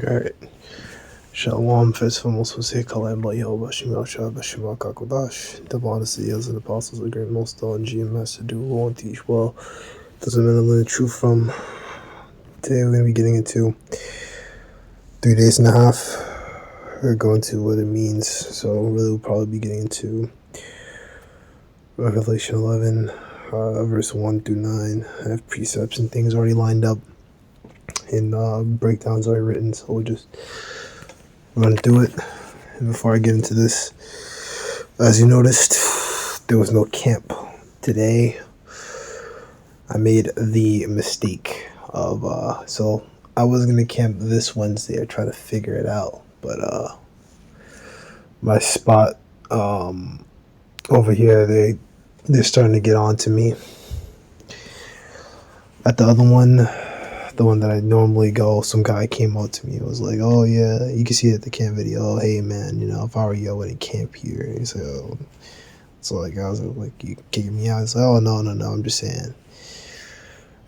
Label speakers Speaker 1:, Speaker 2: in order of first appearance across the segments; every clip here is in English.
Speaker 1: Alright. Shalom, first and foremost, we'll say Kalam Yehovah Shemel Shah Bashima Kakodash. The bond seals and apostles of the great most and GMS to do well and teach well. Doesn't matter learn the truth from. Today we're going to be getting into 3 days and a half. We're going to what it means. So really we'll probably be getting into Revelation 11, verse 1 through 9. I have precepts and things already lined up and breakdowns already written, so we'll just run through it. And before I get into this, as you noticed, there was no camp today. I made the mistake of so I was gonna camp this Wednesday or try to figure it out, but my spot over here, they're starting to get on to me. At the other one, the one that I normally go, some guy came out to me and was like, oh yeah, you can see it at the camp video, hey man, you know, if I were you I wouldn't camp here. And he's like, oh. So like I was like, you kicking me out? He's like, oh no, I'm just saying.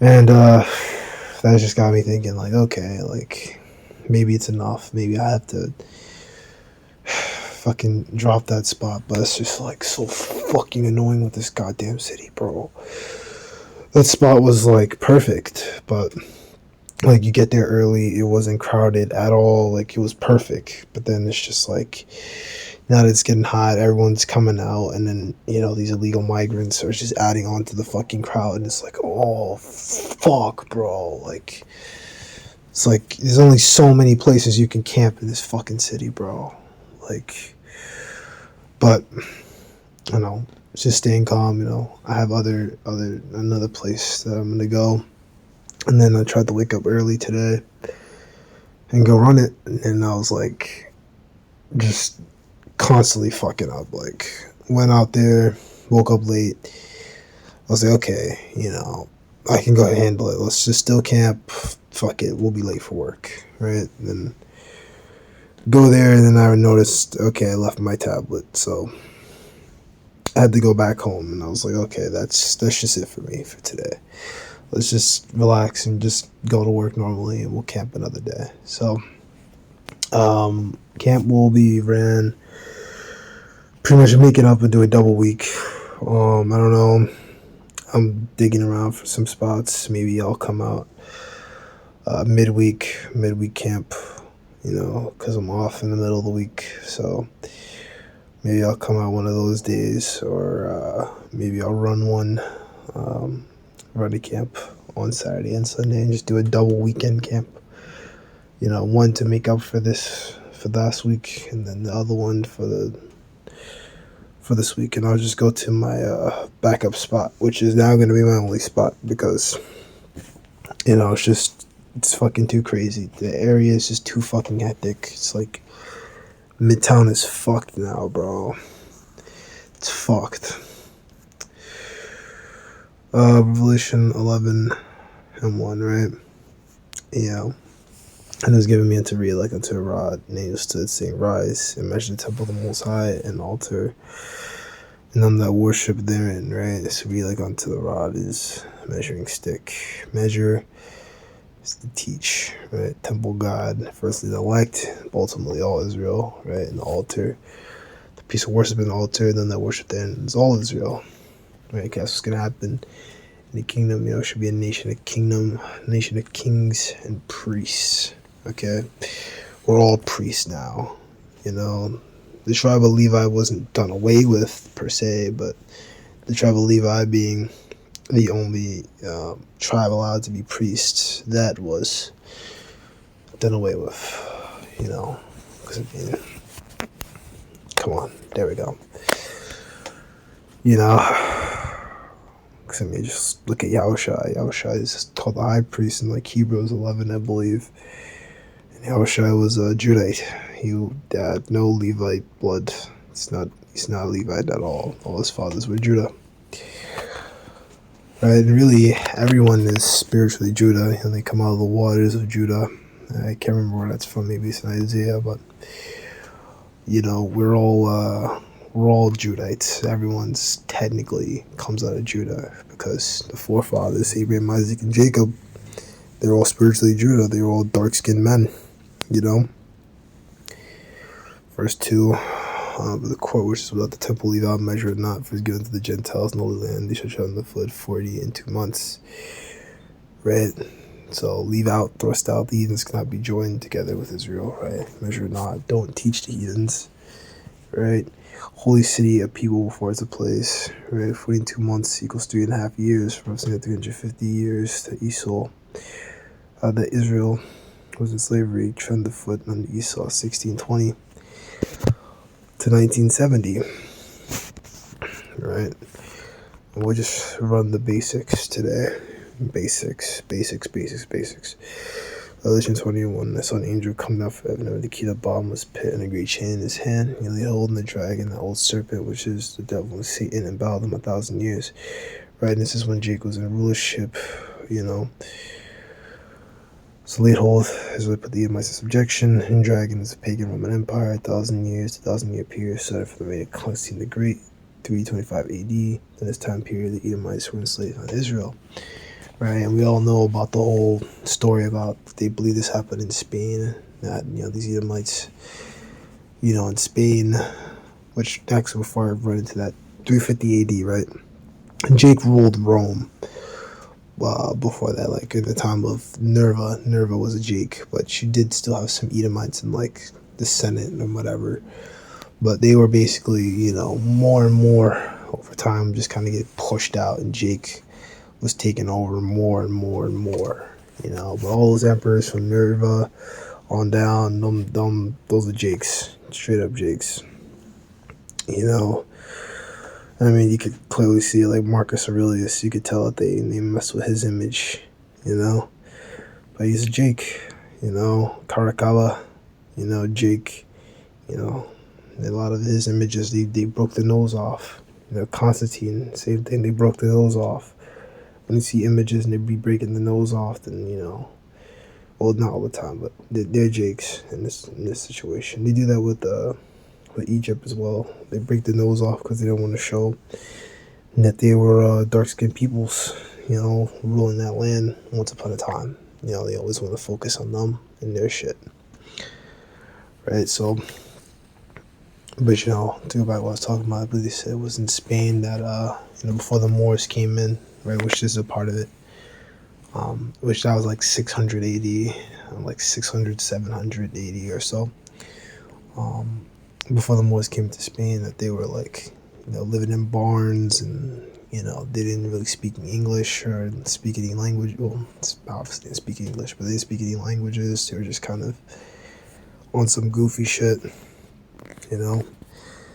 Speaker 1: And that just got me thinking, like, okay, like maybe it's enough, maybe I have to fucking drop that spot. But it's just like so fucking annoying with this goddamn city, bro. That spot was like perfect, but like you get there early, it wasn't crowded at all, like it was perfect. But then it's just like now that it's getting hot, everyone's coming out, and then, you know, these illegal migrants are just adding on to the fucking crowd, and it's like, oh fuck, bro. Like it's like there's only so many places you can camp in this fucking city, bro. Like, but I know, it's just staying calm, you know. I have another place that I'm gonna go. And then I tried to wake up early today and go run it. And I was like, just constantly fucking up. Like, went out there, woke up late. I was like, okay, you know, I can go ahead and handle it. Let's just still camp. Fuck it, we'll be late for work, right? And then go there, and then I noticed, okay, I left my tablet. So I had to go back home. And I was like, okay, that's just it for me for today. Let's just relax and just go to work normally, and we'll camp another day. So, camp will be ran pretty much making up and do a double week. I don't know. I'm digging around for some spots. Maybe I'll come out midweek camp, you know, because I'm off in the middle of the week. So maybe I'll come out one of those days, or maybe I'll run one. Run a camp on Saturday and Sunday and just do a double weekend camp. You know, one to make up for last week, and then the other one for this week. And I'll just go to my backup spot, which is now going to be my only spot because, you know, it's fucking too crazy. The area is just too fucking hectic. It's like Midtown is fucked now, bro. It's fucked. Revelation 11 and 1, right? Yeah. And it was given me unto read like unto a rod, and angel stood saying, rise and measure the temple of the Most High and altar, and them that worship therein, right? So read like unto the rod is measuring stick. Measure is to teach, right? Temple God, firstly the elect, but ultimately all Israel, right? And the altar, the piece of worship in the altar, and them that worship therein is all Israel. Right, guess what's gonna happen in the kingdom? You know, it should be a nation of kings and priests. Okay, we're all priests now. You know, the tribe of Levi wasn't done away with per se, but the tribe of Levi being the only tribe allowed to be priests, that was done away with. You know, because I mean, come on, there we go. You know. I mean, just look at Yahushua. Yahushua is called the high priest in like Hebrews 11, I believe. And Yahushua was a Judite. He had no Levite blood. He's not a Levite at all. All his fathers were Judah. Right? And really, everyone is spiritually Judah, and they come out of the waters of Judah. I can't remember where that's from. Maybe it's in Isaiah, but you know, we're all Judites. Everyone's technically comes out of Judah because the forefathers, Abraham, Isaac, and Jacob, they're all spiritually Judah. They're all dark-skinned men. You know, verse 2. But the court which is without the temple leave out, measure it not, for it is given to the Gentiles in the Holy Land. They shall tread on the foot 40 and 2 months. Right? So leave out, thrust out. The heathens cannot be joined together with Israel. Right? Measure it not. Don't teach the heathens. Right? Holy city, a people before it's a place. Right? 42 months equals 3.5 years, representing 350 years to Esau. That Israel was in slavery, tread the foot under Esau, 1620 to 1970. Right? And we'll just run the basics today. Basics. Revelation 21, I saw an angel come down from heaven with the key to the bottomless pit and a great chain in his hand. He laid hold on the dragon, the old serpent, which is the devil and Satan, and bowed him 1,000 years. Right, and this is when Jake was in rulership, you know. So laid hold as we put the Edomites in subjection, and dragon is a pagan Roman Empire, 1,000 years, the 1,000-year period started from the reign of Constantine the Great, 325 AD. In this time period, the Edomites were enslaved on Israel. Right, and we all know about the whole story about they believe this happened in Spain, that, you know, these Edomites, you know, in Spain, which actually before I run into that, 350 AD, right? And Jake ruled Rome before that, like in the time of Nerva. Nerva was a Jake, but she did still have some Edomites in like the Senate and whatever. But they were basically, you know, more and more over time just kind of get pushed out, and Jake was taken over more and more and more, you know. But all those emperors from Nerva on down, those are Jakes, straight up Jakes, you know. I mean, you could clearly see, like Marcus Aurelius, you could tell that they messed with his image, you know. But he's a Jake, you know. Caracalla, you know, Jake, you know. A lot of his images, they broke the nose off. You know, Constantine, same thing, they broke the nose off. When you see images and they be breaking the nose off, then, you know, well, not all the time, but they're Jakes in this situation. They do that with Egypt as well. They break the nose off because they don't want to show that they were dark-skinned peoples, you know, ruling that land once upon a time. You know, they always want to focus on them and their shit. Right, so, but, you know, to go back to what I was talking about, I believe they said it was in Spain that, you know, before the Moors came in, right, which is a part of it, which that was like 600 AD, like 600, 700 AD or so, before the Moors came to Spain, that they were like, you know, living in barns, and, you know, they didn't really speak English or speak any language. Well, obviously they didn't speak English, but they didn't speak any languages. They were just kind of on some goofy shit, you know,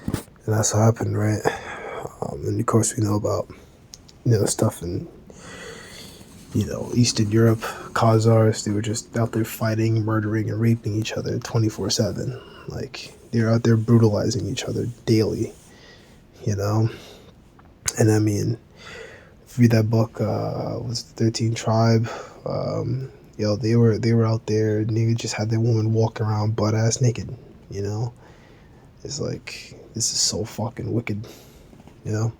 Speaker 1: and that's what happened, right? And of course we know about, you know, stuff in, you know, Eastern Europe, Khazars. They were just out there fighting, murdering, and raping each other 24/7. Like, they're out there brutalizing each other daily, you know. And I mean, if you read that book, was the 13 Tribe? You know, they were out there, and they just had their woman walk around butt ass naked, you know. It's like, this is so fucking wicked, you know.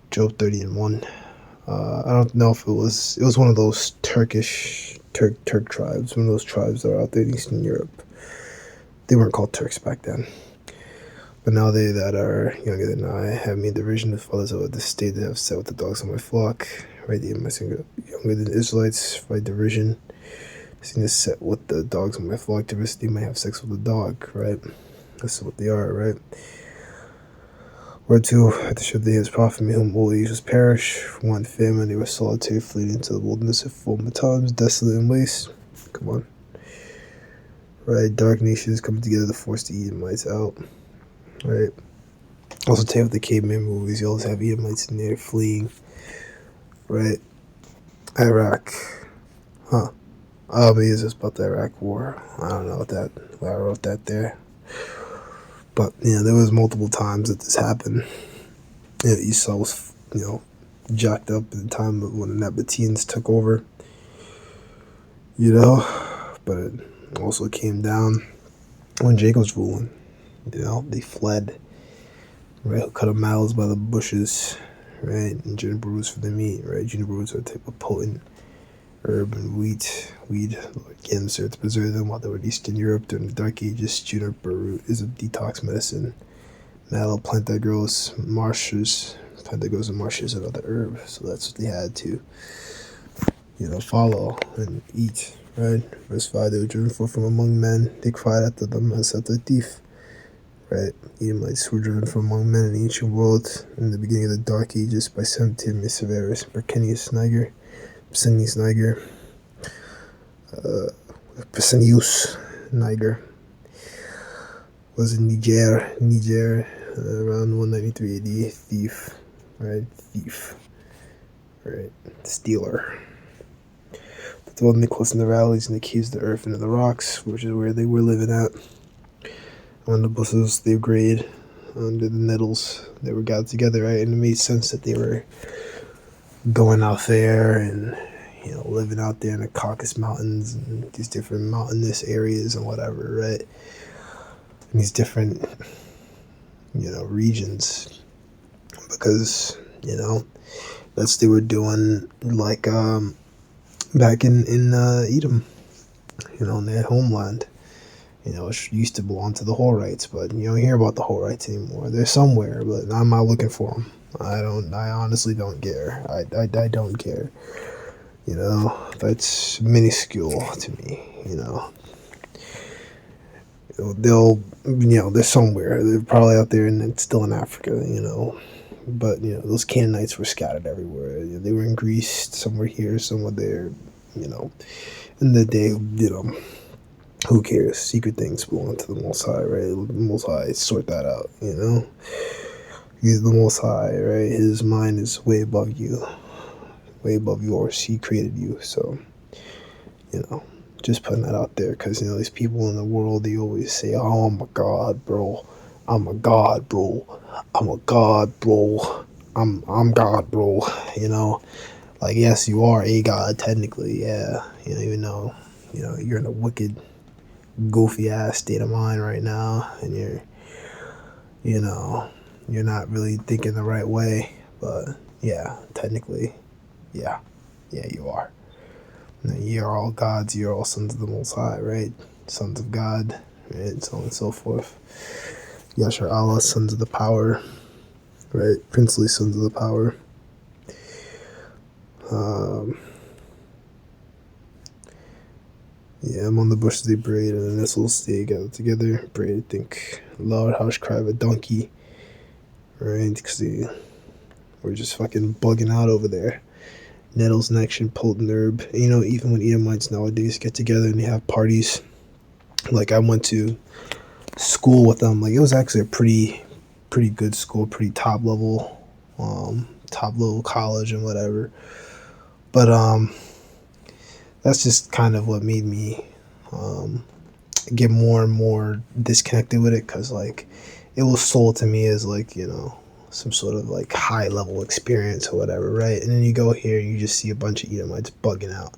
Speaker 1: Job 30:1. I don't know if it was one of those Turk tribes, one of those tribes that are out there in Eastern Europe. They weren't called Turks back then. But now they that are younger than I have made derision of fathers of the state that have set with the dogs of my flock. Right, the younger than the Israelites, by derision. Seen this set with the dogs of my flock, diversity might have sex with the dog, right? That's what they are, right? Word 2, at the ship they his prophet, me whom all ages perish. For one famine, they were solitary, fleeing into the wilderness of former times, desolate and waste. Come on. Right, dark nations coming together to force the Edomites out. Right. Also, take with the caveman movies, you always have Edomites in there fleeing. Right. Iraq. Huh. Maybe it's just about the Iraq war. I don't know why I wrote that there. But, you know, there was multiple times that this happened. You know, Esau was, you know, jacked up at the time of when the Nabateans took over. You know, but it also came down when Jacob was ruling. You know, they fled. Right, cut them mouths by the bushes. Right, and juniper roots for the meat. Right, juniper roots are a type of potent herb and weed. Again, served to preserve them while they were in Eastern Europe during the Dark Ages. Juniper root is a detox medicine. Mallow plant that grows marshes. Plant that grows in marshes, another herb. So that's what they had to, follow and eat. Right? Verse 5, they were driven forth from among men. They cried after them as after a thief. Right? Edomites were driven from among men in the ancient world in the beginning of the Dark Ages by Septimius Severus, Berkenius Niger, Pesenius Niger, Pesenius Niger was in Niger, around 193 AD. Thief, right? Stealer. But dwelled Nicholas in the valleys and the caves of the earth and of the rocks, which is where they were living at. On the bushes they grayed, under the nettles they were gathered together, right? And it made sense that they were going out there and living out there in the Caucasus Mountains and these different mountainous areas and whatever, right? And these different regions, because that's what they were doing, like back in Edom, in their homeland. It used to belong to the Horites, but you don't hear about the Horites anymore. They're somewhere, but I'm not looking for them. I honestly don't care. I don't care. That's minuscule to me. They're somewhere. They're probably out there and still in Africa. But those Canaanites were scattered everywhere. They were in Greece. Some were here. Some were there. In the day, who cares? Secret things belong to the Most High, right? The Most High sort that out, He's the Most High, right? His mind is way above you, way above yours. He created you, so, just putting that out there, because, these people in the world, they always say, oh, I'm a God, bro. I'm a God, bro. I'm a God, bro. I'm God, bro. Like, yes, you are a God, technically, yeah. Even though, you're in a wicked, goofy ass state of mind right now, and you're not really thinking the right way, but yeah, technically, yeah, you are. You're all gods, you're all sons of the Most High, right? Sons of God, right? So on and so forth. Yashar Allah, sons of the power, right? Princely sons of the power. Among the bushes they braid, and the nettles they gather together. Braid, think loud harsh cry of a donkey, right? Because they were just fucking bugging out over there. Nettles in action, potent herb. Even when Edomites nowadays get together and they have parties, like I went to school with them. Like, it was actually a pretty good school, pretty top level college and whatever. But that's just kind of what made me get more and more disconnected with it, because like it was sold to me as like some sort of like high level experience or whatever, right? And then you go here and you just see a bunch of Edomites bugging out,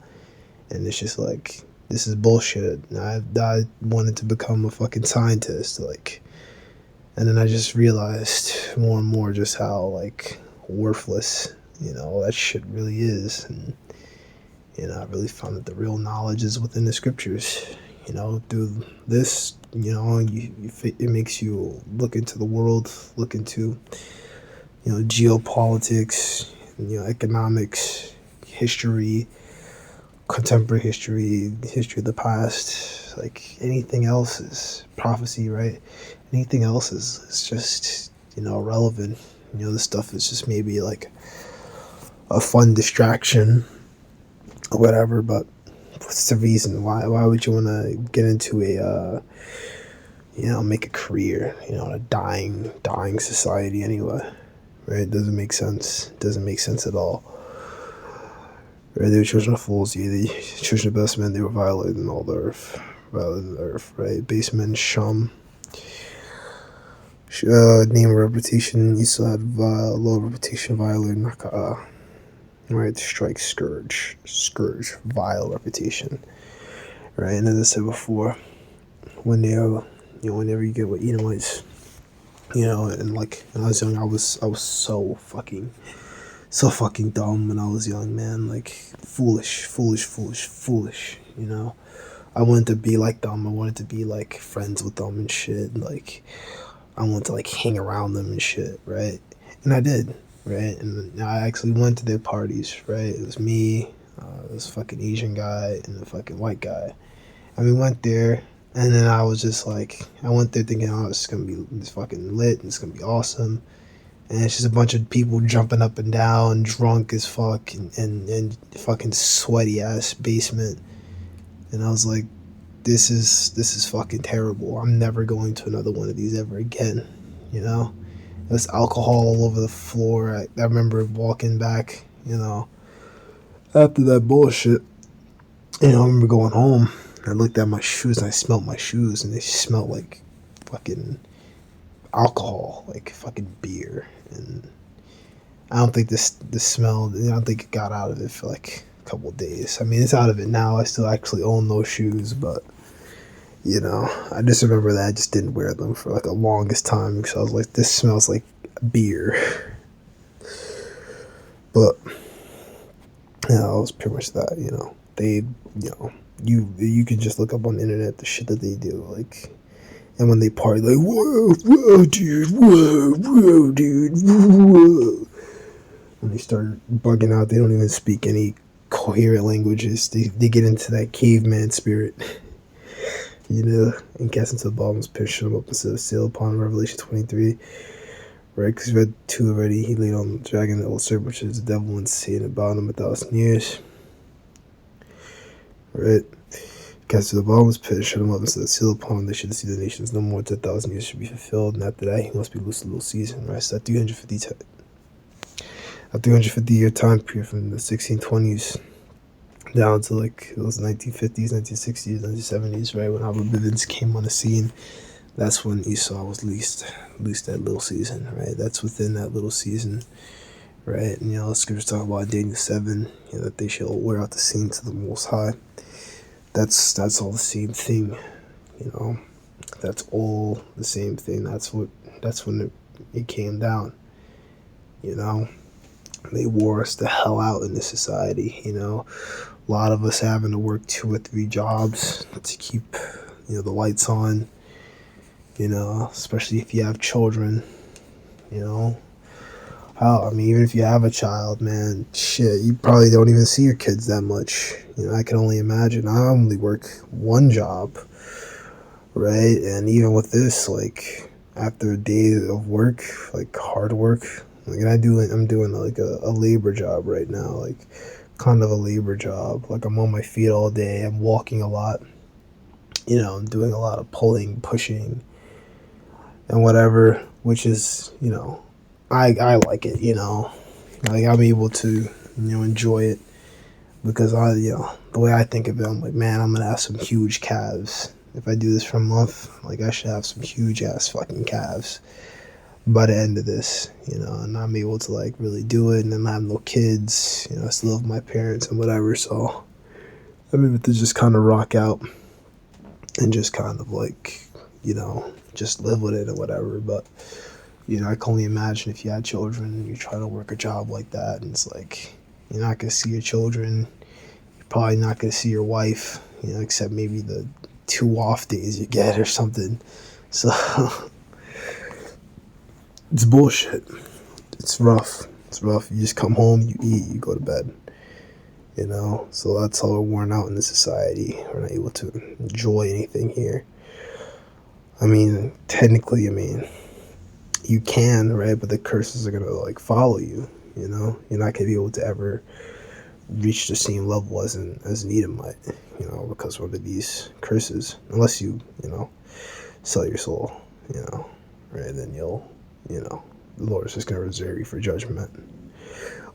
Speaker 1: and it's just like, this is bullshit. I wanted to become a fucking scientist, like, and then I just realized more and more just how like worthless that shit really is. And I really found that the real knowledge is within the scriptures. Through this, it makes you look into the world, look into, geopolitics, economics, history, contemporary history, history of the past. Like, anything else is prophecy, right? Anything else is just, irrelevant. This stuff is just maybe like a fun distraction or whatever, but what's the reason? Why would you want to get into a make a career in a dying society anyway, right? It doesn't make sense. It doesn't make sense at all, right? They were children of fools, the children of best men. They were violating all the earth, right? Base men, shum, name of reputation. Esau had low reputation, violating Naka'ah. Right, strike, scourge, vile reputation, right? And as I said before, when whenever you get with Edomites, and like when I was young, I was so fucking So fucking dumb when I was young, man. Like, foolish, foolish, foolish, foolish, you know? I wanted to be like them. I wanted to be like friends with them and shit. Like, I wanted to like hang around them and shit, right? And I did, right? And I actually went to their parties, right? It was me, this fucking Asian guy, and the fucking white guy. And we went there, and then I was just like, I went there thinking, oh, it's gonna be this fucking lit, and it's gonna be awesome. And it's just a bunch of people jumping up and down, drunk as fuck, and fucking sweaty ass basement. And I was like, this is fucking terrible. I'm never going to another one of these ever again. You know, there's alcohol all over the floor. I remember walking back. You know, after that bullshit. You know, I remember going home. I looked at my shoes and I smelled my shoes, and they smelled like fucking alcohol, like fucking beer. And I don't think this smell. I don't think it got out of it for like a couple of days. I mean, it's out of it now. I still actually own those shoes, but you know, I just remember that I just didn't wear them for like the longest time because I was like, this smells like beer. But yeah, it was pretty much that. You know, you know, you can just look up on the internet the shit that they do, like. And when they party, like, whoa, whoa, dude, whoa, whoa, dude, whoa. When they start bugging out, they don't even speak any coherent languages. They get into that caveman spirit, you know, and cast into the bottomless pit, shut him up instead of sail upon Revelation 23, right? Because you read 2 already. He laid on the dragon, the old serpent, which is the devil, and Satan about him 1,000 years, right? Cast to the bottomless pit, shut him up instead of seal upon him. They should see the nations no more. 10,000 years should be fulfilled, and after that, he must be loosed a little season, right? So that 350-year time period from the 1620s down to like those 1950s, 1960s, 1970s, right? When Albert Bivens came on the scene, that's when Esau was leased that little season, right? That's within that little season, right? And you know, the scriptures talk about Daniel 7, you know, that they shall wear out the saints of the Most High. That's all the same thing, you know. That's all the same thing. That's when it came down, you know. They wore us the hell out in this society, you know. A lot of us having to work 2 or 3 jobs to keep, you know, the lights on, you know, especially if you have children, you know. I mean, even if you have a child, man, shit, you probably don't even see your kids that much. You know, I can only imagine. I only work 1 job, right? And even with this, like, after a day of work, like hard work, like, I'm doing like a labor job right now, like kind of a labor job. Like, I'm on my feet all day. I'm walking a lot. You know, I'm doing a lot of pulling, pushing, and whatever, which is, you know, I like it, you know. Like, I'm able to, you know, enjoy it because you know, the way I think of it, I'm like, man, I'm gonna have some huge calves. If I do this for a month, like, I should have some huge ass fucking calves by the end of this, you know, and I'm able to like really do it, and I'm having no kids, you know, I still love my parents and whatever, so I'm able to just kind of rock out and just kind of like, you know, just live with it or whatever. But you know, I can only imagine if you had children and you're trying to work a job like that, and it's like you're not gonna see your children, you're probably not gonna see your wife, you know, except maybe the 2 off days you get or something. So it's bullshit. It's rough. It's rough. You just come home, you eat, you go to bed. You know, so that's how we're worn out in this society. We're not able to enjoy anything here. I mean, technically, I mean, you can, right? But the curses are gonna like follow you. You know, you're not gonna be able to ever reach the same level as an Edomite. You know, because of these curses, unless you know, sell your soul. You know, right? Then you'll, you know, the Lord is just gonna reserve you for judgment.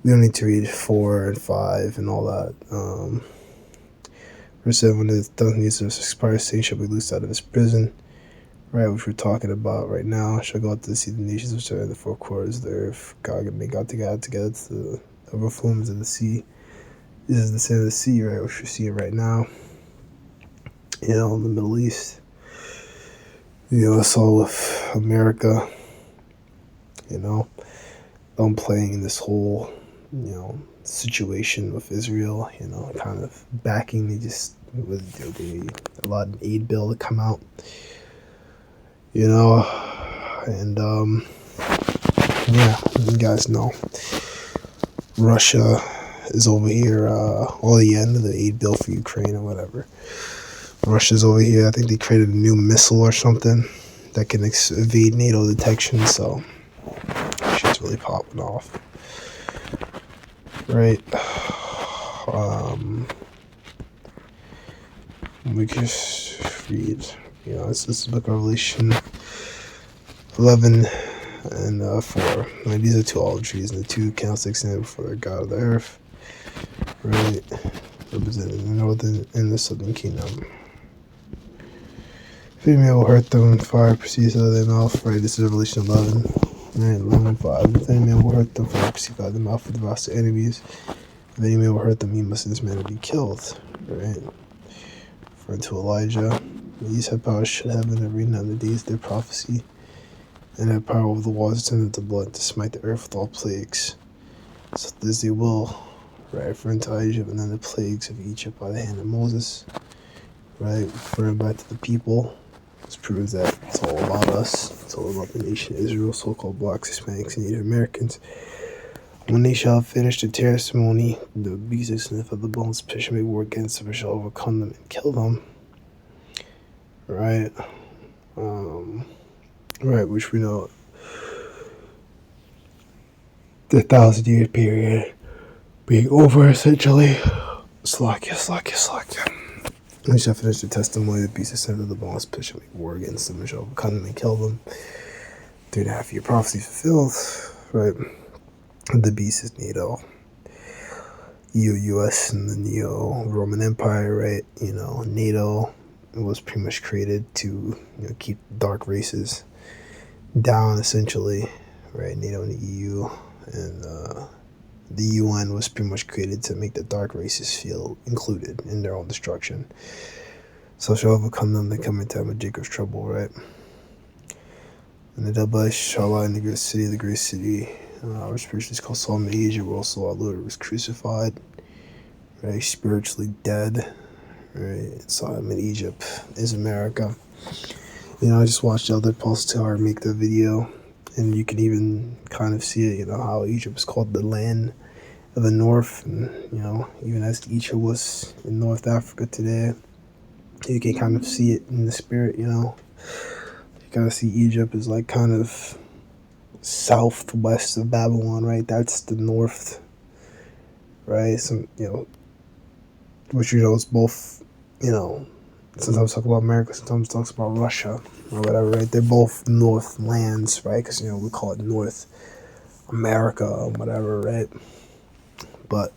Speaker 1: We don't need to read 4 and 5 and all that. Verse 7, when the 1,000 years of expired, Satan shall be loosed out of his prison, right, which we're talking about right now. Shall go out to see the nations which are in the 4 quarters of the earth. God may God together to the overflowings of the sea. This is the sin of the sea, right, which we're seeing right now, you know, in the Middle East. You know, it's all with America, you know, I'm playing this whole situation with Israel, kind of backing. They just allowed an aid bill to come out, and yeah, you guys know Russia is over here, or the end of the aid bill for Ukraine or whatever. Russia's over here. I think they created a new missile or something that can evade NATO detection, so shit's really popping off. Right. We just read, this is the book of Revelation 11 and 4. These are two olive trees and the two candlesticks stand before the God of the earth. Right. Representing the northern and the southern kingdom. If any man will hurt them, fire proceeds out of their mouth. Right, this is Revelation 11. Right, 11:5. If any man will hurt them, fire proceeds out of their mouth for the devours their enemies. If any man will hurt them, he must in this manner be killed. Right. Referring to Elijah. These have power should heaven and reign on the days of their prophecy, and have power over the waters to turn into blood, to smite the earth with all plagues. So this they will. Right, referring to Egypt, and then the plagues of Egypt by the hand of Moses. Right, referring back to the people. This proves that it's all about us. It's all about the nation of Israel, so-called blacks, Hispanics, and Native Americans. When they shall finish the testimony, the beast will sniff of the bones, pitch and make war against them, shall overcome them and kill them. Right, right, which we know the 1,000-year period being over, essentially. Slakia. We shall finish the testimony, the beast is sent to the bones, pitch and make war against them, and shall overcome them and kill them. 3.5-year prophecy fulfilled. Right. The beast is NATO, EU-US, and the Neo-Roman Empire, right? NATO was pretty much created to keep dark races down, essentially, right? NATO and the EU, and the UN was pretty much created to make the dark races feel included in their own destruction. So shall overcome them, they come into time of Jacob's trouble, right? And the double shall lie in the great city, our spiritually is called Psalm Asia, where also our Lord was crucified, right? Spiritually dead, right? Sodom in Egypt is America. I just watched Elder Pulse Tower make the video, and you can even kind of see it, how Egypt is called the land of the north, and, even as Egypt was in North Africa today, you can kind of see it in the spirit, You kind of see Egypt as like kind of southwest of Babylon, right? That's the north, right? Some, which is both, sometimes talk about America, sometimes talks about Russia or whatever, right? They're both north lands, right? Because we call it North America or whatever, right? But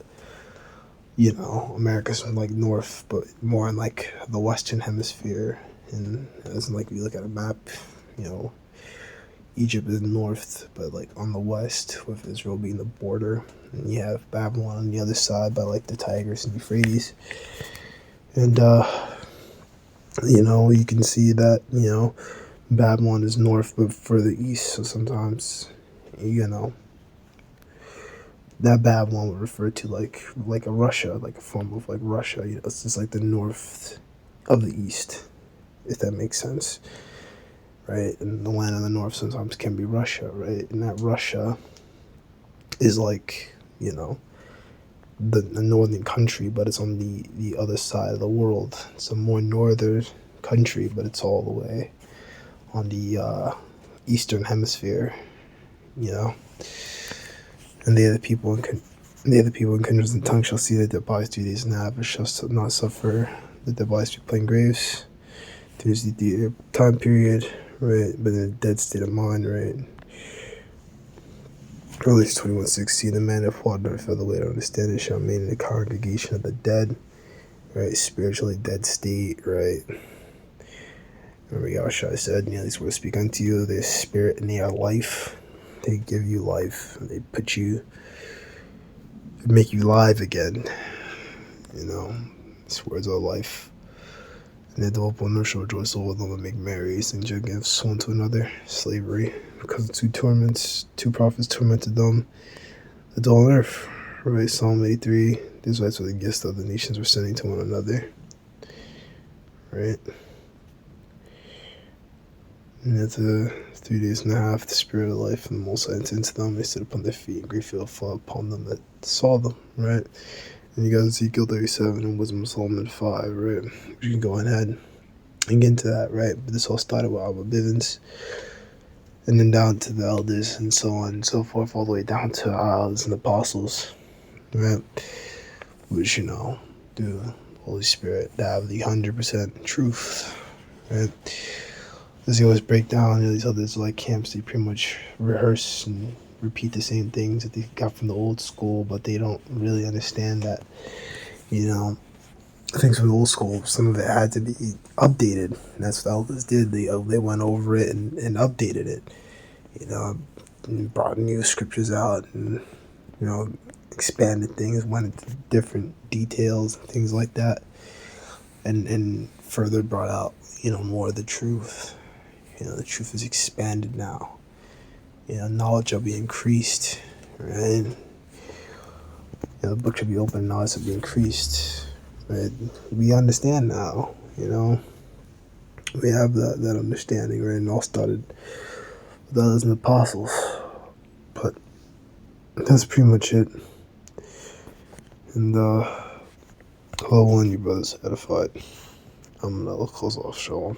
Speaker 1: America's like north, but more in like the Western Hemisphere, and as like if you look at a map, Egypt is north, but like on the west, with Israel being the border, and you have Babylon on the other side by like the Tigris and Euphrates, and you can see that Babylon is north but further east, so sometimes that Babylon would refer to like a Russia, like a form of like Russia. It's just like the north of the east, if that makes sense. Right, and the land in the north sometimes can be Russia, right? And that Russia is like, the northern country, but it's on the other side of the world. It's a more northern country, but it's all the way on the eastern hemisphere, And the other people in countries and tongues shall see that their bodies 3 days and a half, but shall not suffer that their bodies be plain graves. There's the time period, right? But in a dead state of mind, right? Revelation 21:16, the man that fought never fell away to understand it shall remain in the congregation of the dead, right? Spiritually dead state, right? Remember Yahshua said, these words speak unto you, their spirit and they are life. They give you life, and they make you live again, These words are life. And the devil will shall rejoice over them and make merry, sing joy gifts one to another, slavery, because of 2 torments, 2 prophets tormented them that dwell on earth, right? Psalm 83. The Israelites were the gifts of the nations were sending to one another, right? And after 3 days and a half, the spirit of life and the Most High entered into them. They stood upon their feet, and great fear fell upon them that saw them, right? And you got Ezekiel 37 and Wisdom of Solomon 5, right? You can go ahead and get into that, right? But this all started with Albert Bivens, and then down to the elders, and so on and so forth, all the way down to elders and apostles, right? Which, through the Holy Spirit, that have the 100% truth, right? As you always break down, these others like camps, they pretty much rehearse and repeat the same things that they got from the old school, but they don't really understand that, things from the old school, some of it had to be updated. And that's what the elders did. They went over it and updated it, and brought new scriptures out and, expanded things, went into different details and things like that, and further brought out, more of the truth. The truth is expanded now. Knowledge will be increased, right? The book should be open, knowledge will be increased, right? We understand now, we have that understanding, right? And all started with others and apostles, but that's pretty much it. And hello, one, you brothers edified. I'm gonna close off, Shalom.